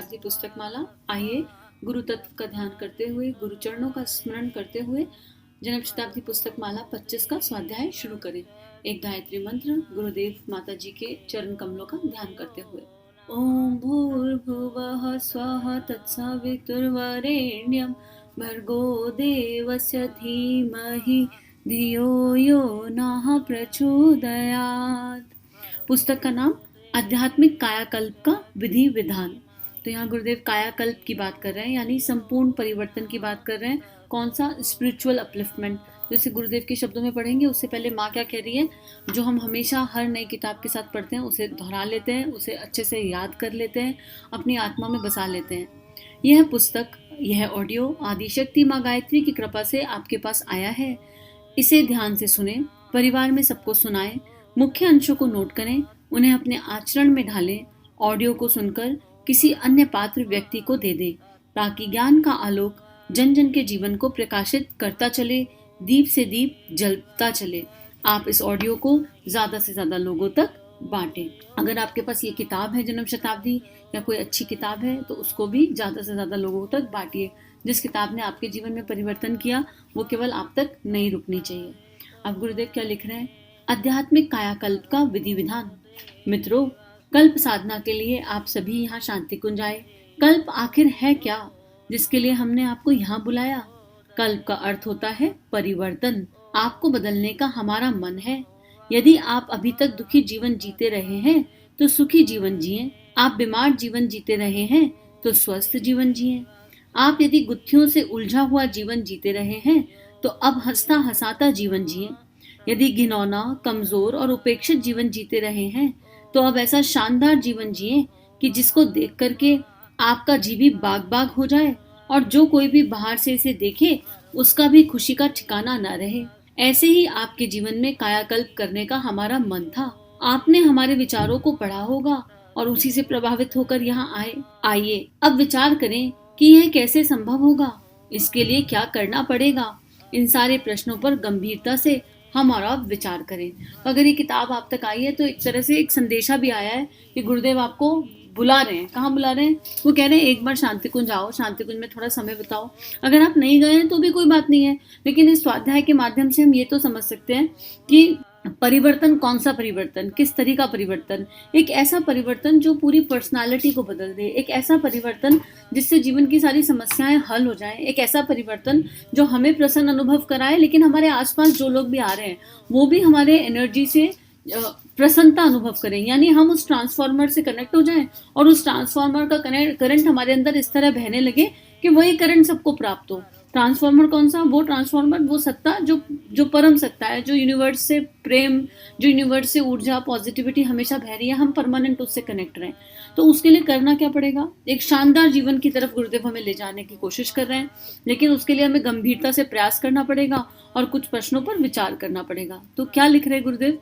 शताब्दी पुस्तक माला। आइए गुरु तत्व का ध्यान करते हुए, गुरु चरणों का स्मरण करते हुए जन्म शताब्दी पुस्तक माला 25 का स्वाध्याय शुरू करें। एक गायत्री मंत्र गुरुदेव माता जी के चरण कमलों का ध्यान करते हुए। ओम भूर्भुवः स्वः तत्सवितुर्वरेण्यं भर्गो देवस्य धीमहि धियो यो नः प्रचोदयात्। पुस्तक का नाम आध्यात्मिक कायाकल्प का विधि विधान। तो यहाँ गुरुदेव कायाकल्प की बात कर रहे हैं, यानी संपूर्ण परिवर्तन की बात कर रहे हैं। कौन सा? Spiritual upliftment. जैसे गुरुदेव के शब्दों में पढ़ेंगे, उससे पहले माँ क्या कह रही है, जो हम हमेशा हर नई किताब के साथ पढ़ते हैं उसे दोहरा लेते हैं, उसे अच्छे से याद कर लेते हैं, अपनी आत्मा में बसा लेते हैं। यह पुस्तक, यह ऑडियो आदिशक्ति माँ गायत्री की कृपा से आपके पास आया है। इसे ध्यान से सुने, परिवार में सबको सुनाएं, मुख्य अंशों को नोट करें, उन्हें अपने आचरण में ढालें। ऑडियो को सुनकर किसी अन्य पात्र व्यक्ति को दे दें, ताकि ज्ञान का आलोक जन जन के जीवन को प्रकाशित करता चले, दीप से दीप जलता चले। आप इस ऑडियो को ज्यादा से ज्यादा लोगों तक बांटें। अगर आपके पास ये किताब है जन्म शताब्दी या कोई अच्छी किताब है तो उसको भी ज्यादा से ज्यादा लोगों तक बांटिए। जिस किताब ने आपके जीवन में परिवर्तन किया वो केवल आप तक नहीं रुकनी चाहिए। अब गुरुदेव क्या लिख रहे हैं? आध्यात्मिक कायाकल्प का विधि विधान। मित्रों, कल्प साधना के लिए आप सभी यहाँ शांति कुंज आए। कल्प आखिर है क्या, जिसके लिए हमने आपको यहाँ बुलाया? कल्प का अर्थ होता है परिवर्तन। आपको बदलने का हमारा मन है। यदि आप अभी तक दुखी जीवन जीते रहे हैं तो सुखी जीवन जिएं। आप बीमार जीवन जीते रहे हैं तो स्वस्थ जीवन जिएं। आप यदि गुत्थियों से उलझा हुआ जीवन जीते रहे हैं तो अब हंसता हंसाता जीवन जिएं। यदि घिनौना, कमजोर और उपेक्षित जीवन जीते रहे हैं तो अब ऐसा शानदार जीवन जिएं कि जिसको देख करके आपका जी भी बाग बाग हो जाए और जो कोई भी बाहर से इसे देखे उसका भी खुशी का ठिकाना न रहे। ऐसे ही आपके जीवन में कायाकल्प करने का हमारा मन था। आपने हमारे विचारों को पढ़ा होगा और उसी से प्रभावित होकर यहाँ आए। आइए अब विचार करें कि यह कैसे संभव होगा, इसके लिए क्या करना पड़ेगा। इन सारे प्रश्नों पर गंभीरता से हम और आप विचार करें। अगर ये किताब आप तक आई है तो एक तरह से एक संदेशा भी आया है कि गुरुदेव आपको बुला रहे हैं। कहाँ बुला रहे हैं? वो कह रहे हैं एक बार शांति कुंज आओ, शांति कुंज में थोड़ा समय बिताओ। अगर आप नहीं गए हैं तो भी कोई बात नहीं है, लेकिन इस स्वाध्याय के माध्यम से हम ये तो समझ सकते हैं कि परिवर्तन कौन सा परिवर्तन, किस तरह का परिवर्तन। एक ऐसा परिवर्तन जो पूरी पर्सनालिटी को बदल दे, एक ऐसा परिवर्तन जिससे जीवन की सारी समस्याएं हल हो जाएं, एक ऐसा परिवर्तन जो हमें प्रसन्न अनुभव कराए, लेकिन हमारे आसपास जो लोग भी आ रहे हैं वो भी हमारे एनर्जी से प्रसन्नता अनुभव करें। यानी हम उस ट्रांसफार्मर से कनेक्ट हो जाएं और उस ट्रांसफार्मर का करंट हमारे अंदर इस तरह बहने लगे कि वही करंट सबको प्राप्त हो। ट्रांसफार्मर कौन सा? वो ट्रांसफार्मर, वो सत्ता जो परम सत्ता है, जो यूनिवर्स से प्रेम, जो यूनिवर्स से ऊर्जा, पॉजिटिविटी हमेशा बह रही है। हम परमानेंट उससे कनेक्ट रहें। तो उसके लिए करना क्या पड़ेगा? एक शानदार जीवन की तरफ गुरुदेव हमें ले जाने की कोशिश कर रहे हैं, लेकिन उसके लिए हमें गंभीरता से प्रयास करना पड़ेगा और कुछ प्रश्नों पर विचार करना पड़ेगा। तो क्या लिख रहे गुरुदेव?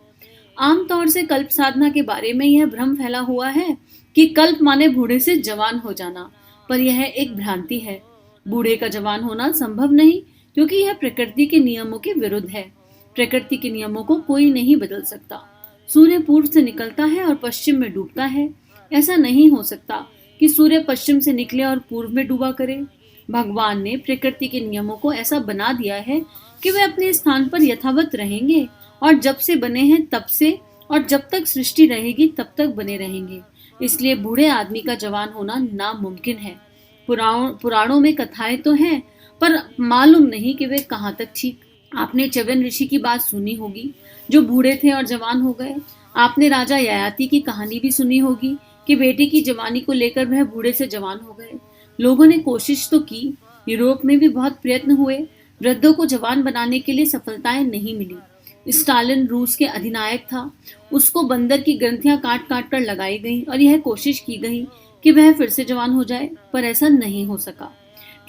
आमतौर से कल्प साधना के बारे में यह भ्रम फैला हुआ है कि कल्प माने बूढ़े से जवान हो जाना, पर यह एक भ्रांति है। बूढ़े का जवान होना संभव नहीं, क्योंकि यह प्रकृति के नियमों के विरुद्ध है। प्रकृति के नियमों को कोई नहीं बदल सकता। सूर्य पूर्व से निकलता है और पश्चिम में डूबता है। ऐसा नहीं हो सकता कि सूर्य पश्चिम से निकले और पूर्व में डूबा करे। भगवान ने प्रकृति के नियमों को ऐसा बना दिया है कि वे अपने स्थान पर यथावत रहेंगे और जब से बने हैं तब से, और जब तक सृष्टि रहेगी तब तक बने रहेंगे। इसलिए बूढ़े आदमी का जवान होना नामुमकिन है। पुराणों में कथाएं तो हैं, पर मालूम नहीं कि वे कहाँ तक ठीक। आपने च्यवन ऋषि की बात सुनी होगी, जो बूढ़े थे और जवान हो गए। आपने राजा ययाति की कहानी भी सुनी होगी कि बेटे की जवानी को लेकर वह बूढ़े से जवान हो गए। लोगों ने कोशिश तो की, यूरोप में भी बहुत प्रयत्न हुए, वृद्धों को जवान बनाने के लिए सफलताएं नहीं मिली। स्टालिन रूस के अधिनायक था, उसको बंदर की ग्रंथियां काट काट कर लगाई गई और यह कोशिश की गई कि वह फिर से जवान हो जाए, पर ऐसा नहीं हो सका।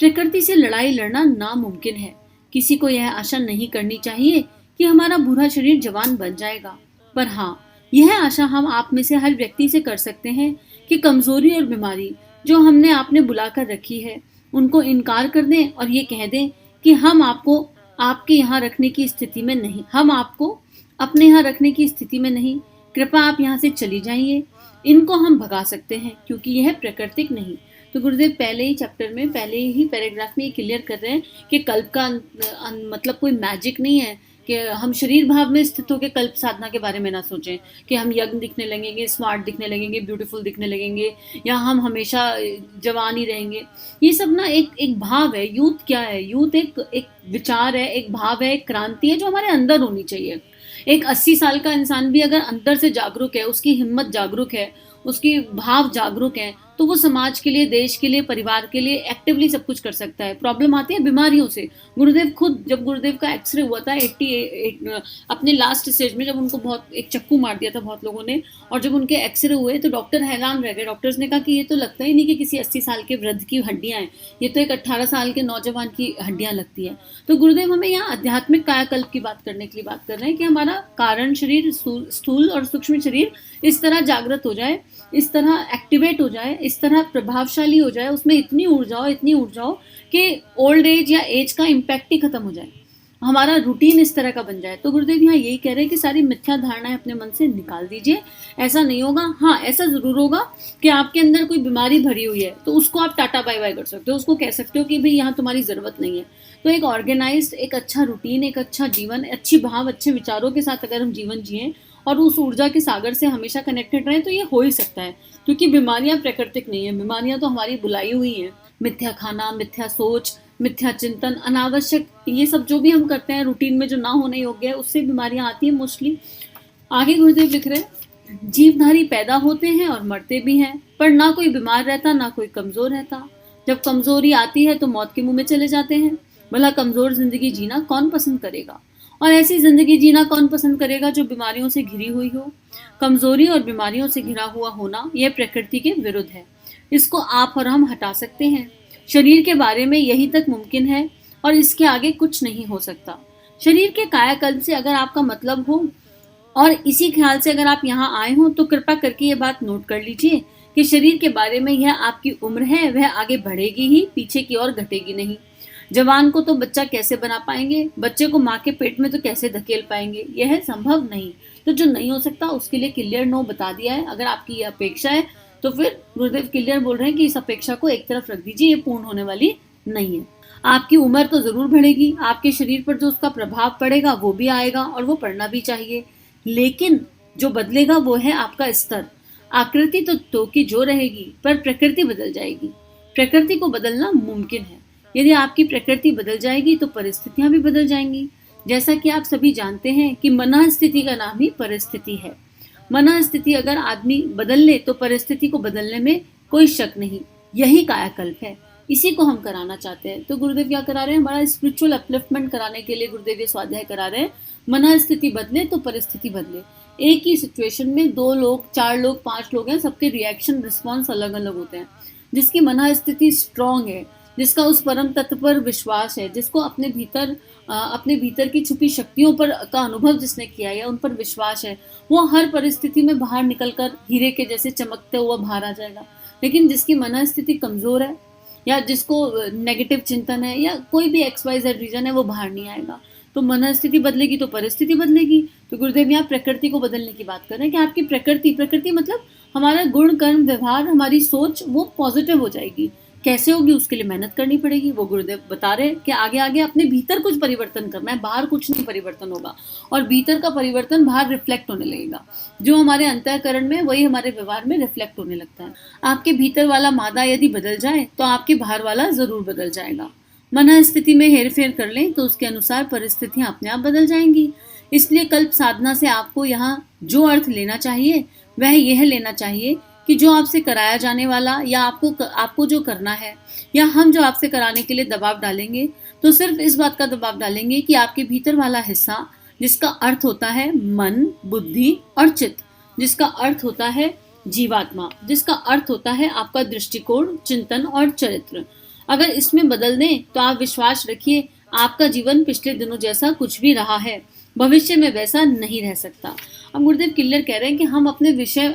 प्रकृति से लड़ाई लड़ना नामुमकिन है। किसी को यह आशा नहीं करनी चाहिए कि हमारा बुरा शरीर जवान बन जाएगा, पर हाँ, यह आशा हम आप में से हर व्यक्ति से कर सकते हैं कि कमजोरी और बीमारी जो हमने आपने बुलाकर रखी है उनको इनकार कर दें और ये कह दें कि हम आपको आपके यहाँ रखने की स्थिति में नहीं, हम आपको अपने यहाँ रखने की स्थिति में नहीं, कृपया आप यहाँ से चली जाइए। इनको हम भगा सकते हैं क्योंकि यह प्राकृतिक नहीं। तो गुरुदेव पहले ही चैप्टर में, पहले ही पैराग्राफ में ये क्लियर कर रहे हैं कि कल्प का मतलब कोई मैजिक नहीं है कि हम शरीर भाव में स्थित होकर कल्प साधना के बारे में ना सोचें कि हम यंग दिखने लगेंगे, स्मार्ट दिखने लगेंगे, ब्यूटीफुल दिखने लगेंगे, या हम हमेशा जवान ही रहेंगे। ये सब ना एक भाव है। यूथ क्या है? यूथ एक विचार है, एक भाव है, एक क्रांति है जो हमारे अंदर होनी चाहिए। एक 80 साल का इंसान भी अगर अंदर से जागरूक है, उसकी हिम्मत जागरूक है, उसकी भाव जागरूक है, तो वो समाज के लिए, देश के लिए, परिवार के लिए एक्टिवली सब कुछ कर सकता है। प्रॉब्लम आती है बीमारियों से। गुरुदेव खुद, जब गुरुदेव का एक्सरे हुआ था 88 अपने लास्ट स्टेज में, जब उनको बहुत एक चक्कू मार दिया था बहुत लोगों ने, और जब उनके एक्सरे हुए तो डॉक्टर हैरान रह गए। डॉक्टर्स ने कहा कि ये तो लगता ही नहीं कि किसी 80 साल के वृद्ध की हड्डियां हैं, ये तो एक 18 साल के नौजवान की हड्डियां लगती है। तो गुरुदेव हमें यहाँ आध्यात्मिक कायाकल्प की बात करने के लिए बात कर रहे हैं कि हमारा कारण शरीर, स्थूल और सूक्ष्म शरीर इस तरह जागृत हो जाए, इस तरह एक्टिवेट हो जाए, इस तरह प्रभावशाली हो जाए, उसमें इतनी ऊर्जा हो कि ओल्ड एज या एज का इम्पैक्ट ही खत्म हो जाए, हमारा रूटीन इस तरह का बन जाए। तो गुरुदेव यहाँ यही कह रहे हैं कि सारी मिथ्या धारणाएं अपने मन से निकाल दीजिए। ऐसा नहीं होगा। हाँ, ऐसा जरूर होगा कि आपके अंदर कोई बीमारी भरी हुई है तो उसको आप टाटा बाय बाय कर सकते हो, उसको कह सकते हो कि भाई यहाँ तुम्हारी जरूरत नहीं है। तो एक ऑर्गेनाइज्ड, एक अच्छा रूटीन, एक अच्छा जीवन, अच्छी भाव, अच्छे विचारों के साथ अगर हम जीवन जिए और उस ऊर्जा के सागर से हमेशा कनेक्टेड रहे तो ये हो ही सकता है। क्योंकि बीमारियां प्राकृतिक नहीं है, बीमारियां तो हमारी बुलाई हुई हैं। मिथ्या खाना, मिथ्या सोच, मिथ्या चिंतन, अनावश्यक ये सब जो भी हम करते हैं रूटीन में जो ना होने योग्य है, उससे बीमारियां आती हैं मोस्टली। आगे गुरुदेव लिख रहे हैं, जीवधारी पैदा होते हैं और मरते भी हैं, पर ना कोई बीमार रहता, ना कोई कमजोर रहता। जब कमजोरी आती है तो मौत के मुंह में चले जाते हैं। भला कमजोर जिंदगी जीना कौन पसंद करेगा? और ऐसी जिंदगी जीना कौन पसंद करेगा जो बीमारियों से घिरी हुई हो? कमजोरी और बीमारियों से घिरा हुआ होना यह प्रकृति के विरुद्ध है। इसको आप और हम हटा सकते हैं। शरीर के बारे में यही तक मुमकिन है और इसके आगे कुछ नहीं हो सकता। शरीर के कायाकल्प से अगर आपका मतलब हो और इसी ख्याल से अगर आप यहाँ आए हो तो कृपा करके ये बात नोट कर लीजिए कि शरीर के बारे में यह आपकी उम्र है, वह आगे बढ़ेगी ही, पीछे की ओर घटेगी नहीं। जवान को तो बच्चा कैसे बना पाएंगे? बच्चे को माँ के पेट में तो कैसे धकेल पाएंगे? यह संभव नहीं। तो जो नहीं हो सकता उसके लिए क्लियर नो बता दिया है। अगर आपकी ये अपेक्षा है तो फिर गुरुदेव क्लियर बोल रहे हैं कि इस अपेक्षा को एक तरफ रख दीजिए, ये पूर्ण होने वाली नहीं है। आपकी उम्र तो जरूर बढ़ेगी, आपके शरीर पर जो उसका प्रभाव पड़ेगा वो भी आएगा और वो पड़ना भी चाहिए, लेकिन जो बदलेगा वो है आपका स्तर। आकृति तो की जो रहेगी, पर प्रकृति बदल जाएगी। प्रकृति को बदलना मुमकिन है। यदि आपकी प्रकृति बदल जाएगी तो परिस्थितियां भी बदल जाएंगी। जैसा कि आप सभी जानते हैं कि मन स्थिति का नाम ही परिस्थिति है। मन स्थिति अगर आदमी बदल ले तो परिस्थिति को बदलने में कोई शक नहीं। यही कायाकल्प है, इसी को हम कराना चाहते हैं। तो गुरुदेव क्या करा रहे हैं? हमारा स्पिरिचुअल अपलिफ्टमेंट कराने के लिए गुरुदेव ये स्वाध्याय करा रहे हैं। मन स्थिति बदले तो परिस्थिति बदले। एक ही सिचुएशन में 2 लोग, 4 लोग, 5 लोग हैं, सबके रिएक्शन, रिस्पॉन्स अलग अलग होते हैं। जिसकी मन स्थिति स्ट्रांग है, जिसका उस परम तत्व पर विश्वास है, जिसको अपने भीतर की छुपी शक्तियों पर का अनुभव जिसने किया है, उन पर विश्वास है, वो हर परिस्थिति में बाहर निकलकर हीरे के जैसे चमकते हुआ बाहर आ जाएगा। लेकिन जिसकी मन स्थिति कमजोर है या जिसको नेगेटिव चिंतन है या कोई भी XYZ रीजन है, वो बाहर नहीं आएगा। तो मन स्थिति बदलेगी तो परिस्थिति बदलेगी। तो गुरुदेव यहाँ प्रकृति को बदलने की बात कर रहे हैं कि आपकी प्रकृति मतलब हमारा गुण, कर्म, व्यवहार, हमारी सोच वो पॉजिटिव हो जाएगी। कैसे होगी? उसके लिए मेहनत करनी पड़ेगी। वो गुरुदेव बता रहे हैं कि आगे अपने भीतर कुछ परिवर्तन करना है, बाहर कुछ नहीं परिवर्तन होगा। और भीतर का परिवर्तन बाहर रिफ्लेक्ट होने लगेगा। जो हमारे अंतःकरण में वही हमारे व्यवहार में रिफ्लेक्ट होने लगता है। आपके भीतर वाला मादा यदि बदल जाए तो आपके बाहर वाला जरूर बदल जाएगा। मन स्थिति में हेरफेर कर लें तो उसके अनुसार परिस्थितियां अपने आप बदल जाएंगी। इसलिए कल्प साधना से आपको यहाँ जो अर्थ लेना चाहिए वह यह लेना चाहिए कि जो आपसे कराया जाने वाला या आपको जो करना है, या हम जो आपसे कराने के लिए दबाव डालेंगे, तो सिर्फ इस बात का दबाव डालेंगे कि आपके भीतर वाला हिस्सा जिसका अर्थ होता है मन, बुद्धि और चित्त, जिसका अर्थ होता है जीवात्मा, जिसका अर्थ होता है आपका दृष्टिकोण, चिंतन और चरित्र, अगर इसमें बदल दें तो आप विश्वास रखिए आपका जीवन पिछले दिनों जैसा कुछ भी रहा है भविष्य में वैसा नहीं रह सकता। अब गुरुदेव क्लियर कह रहे हैं कि हम अपने विषय,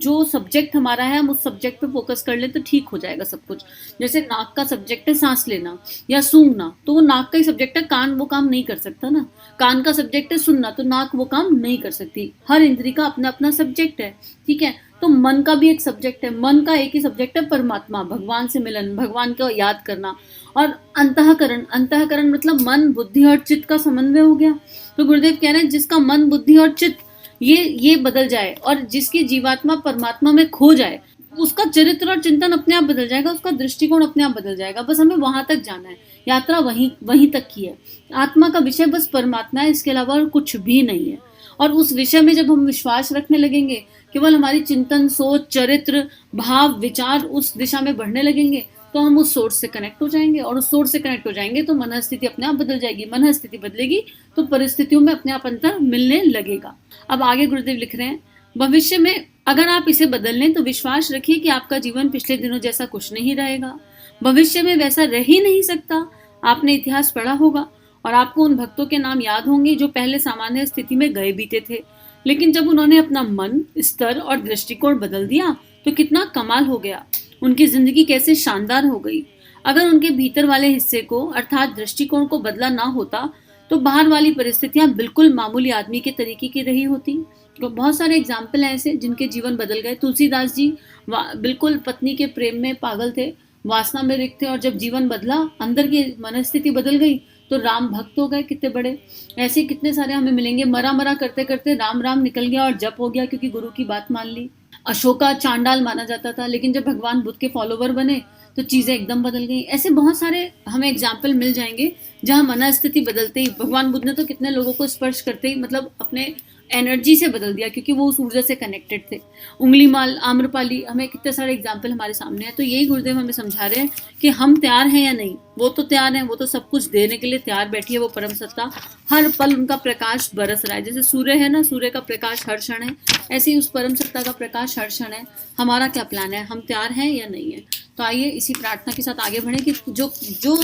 जो सब्जेक्ट हमारा है, हम उस सब्जेक्ट पे फोकस कर लें तो ठीक हो जाएगा सब कुछ। जैसे नाक का सब्जेक्ट है सांस लेना या सूंघना, तो वो नाक का ही सब्जेक्ट है, कान वो काम नहीं कर सकता ना। कान का सब्जेक्ट है सुनना, तो नाक वो काम नहीं कर सकती। हर इंद्री का अपना अपना सब्जेक्ट है, ठीक है। तो मन का भी एक सब्जेक्ट है, मन का एक ही सब्जेक्ट है परमात्मा, भगवान से मिलन, भगवान को याद करना। और अंतःकरण, अंतःकरण मतलब मन, बुद्धि और चित्त का समन्वय हो गया। तो गुरुदेव कह रहे हैं जिसका मन, बुद्धि और चित्त ये बदल जाए और जिसकी जीवात्मा परमात्मा में खो जाए, उसका चरित्र और चिंतन अपने आप बदल जाएगा, उसका दृष्टिकोण अपने आप बदल जाएगा। बस हमें वहां तक जाना है, यात्रा वहीं तक की है। आत्मा का विषय बस परमात्मा है, इसके अलावा और कुछ भी नहीं है। और उस विषय में जब हम विश्वास रखने लगेंगे, केवल हमारी चिंतन, सोच, चरित्र, भाव, विचार उस दिशा में बढ़ने लगेंगे, तो हम उस सोर्स से कनेक्ट हो जाएंगे। और उस सोर्स से कनेक्ट हो जाएंगे तो मन स्थिति अपने आप बदल जाएगी। मन स्थिति बदलेगी तो परिस्थितियों में अपने आप अंतर मिलने लगेगा। अब आगे गुरुदेव लिख रहे हैं, भविष्य में अगर आप इसे बदल लें तो विश्वास रखिए कि आपका जीवन पिछले दिनों जैसा कुछ नहीं रहेगा, भविष्य में वैसा रह ही नहीं सकता। आपने इतिहास पढ़ा होगा और आपको उन भक्तों के नाम याद होंगे जो पहले सामान्य स्थिति में गए बीते थे, लेकिन जब उन्होंने अपना मन, स्तर और दृष्टिकोण बदल दिया तो कितना कमाल हो गया, उनकी जिंदगी कैसे शानदार हो गई। अगर उनके भीतर वाले हिस्से को अर्थात दृष्टिकोण को बदला ना होता तो बाहर वाली परिस्थितियां बिल्कुल मामूली आदमी के तरीके की रही होती। तो बहुत सारे एग्जाम्पल हैं ऐसे जिनके जीवन बदल गए। तुलसीदास जी बिल्कुल पत्नी के प्रेम में पागल थे, वासना में रिक्त थे, और जब जीवन बदला, अंदर की मनस्थिति बदल गई तो राम भक्त हो गए कितने बड़े। ऐसे कितने सारे हमें मिलेंगे। मरा मरा करते करते राम राम निकल गया और जप हो गया क्योंकि गुरु की बात मान ली। अशोका चांडाल माना जाता था, लेकिन जब भगवान बुद्ध के फॉलोवर बने तो चीजें एकदम बदल गई। ऐसे बहुत सारे हमें एग्जाम्पल मिल जाएंगे जहां मनस्थिति बदलते ही, भगवान बुद्ध ने तो कितने लोगों को स्पर्श करते ही मतलब अपने एनर्जी से बदल दिया, क्योंकि वो उस ऊर्जा से कनेक्टेड थे। उंगली माल, आम्रपाली, हमें कितने सारे एग्जाम्पल हमारे सामने हैं। तो यही गुरुदेव हमें समझा रहे हैं कि हम तैयार हैं या नहीं। वो तो तैयार हैं, वो तो सब कुछ देने के लिए तैयार बैठी है। वो परम सत्ता, हर पल उनका प्रकाश बरस रहा है। जैसे सूर्य है ना, सूर्य का प्रकाश हर क्षण है, ऐसे ही उस परम सत्ता का प्रकाश हर क्षण है। हमारा क्या प्लान है, हम तैयार हैं या नहीं है। तो आइए इसी प्रार्थना के साथ आगे बढ़ें कि जो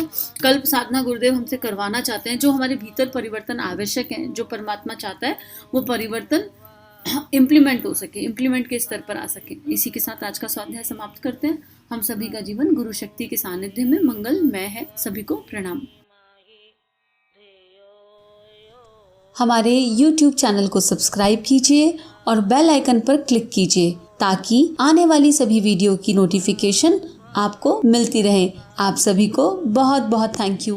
कल्प साधना गुरुदेव हमसे करवाना चाहते हैं, जो हमारे भीतर परिवर्तन आवश्यक है, जो परमात्मा चाहता है, वो परिवर्तन इम्प्लीमेंट हो सके, इम्प्लीमेंट के स्तर पर आ सके। इसी के साथ आज का स्वाध्याय समाप्त करते हैं। हम सभी का जीवन गुरु शक्ति के सानिध्य में मंगलमय है। सभी को प्रणाम। हमारे YouTube चैनल को सब्सक्राइब कीजिए और बेल आइकन पर क्लिक कीजिए ताकि आने वाली सभी वीडियो की नोटिफिकेशन आपको मिलती रहे। आप सभी को बहुत बहुत थैंक यू।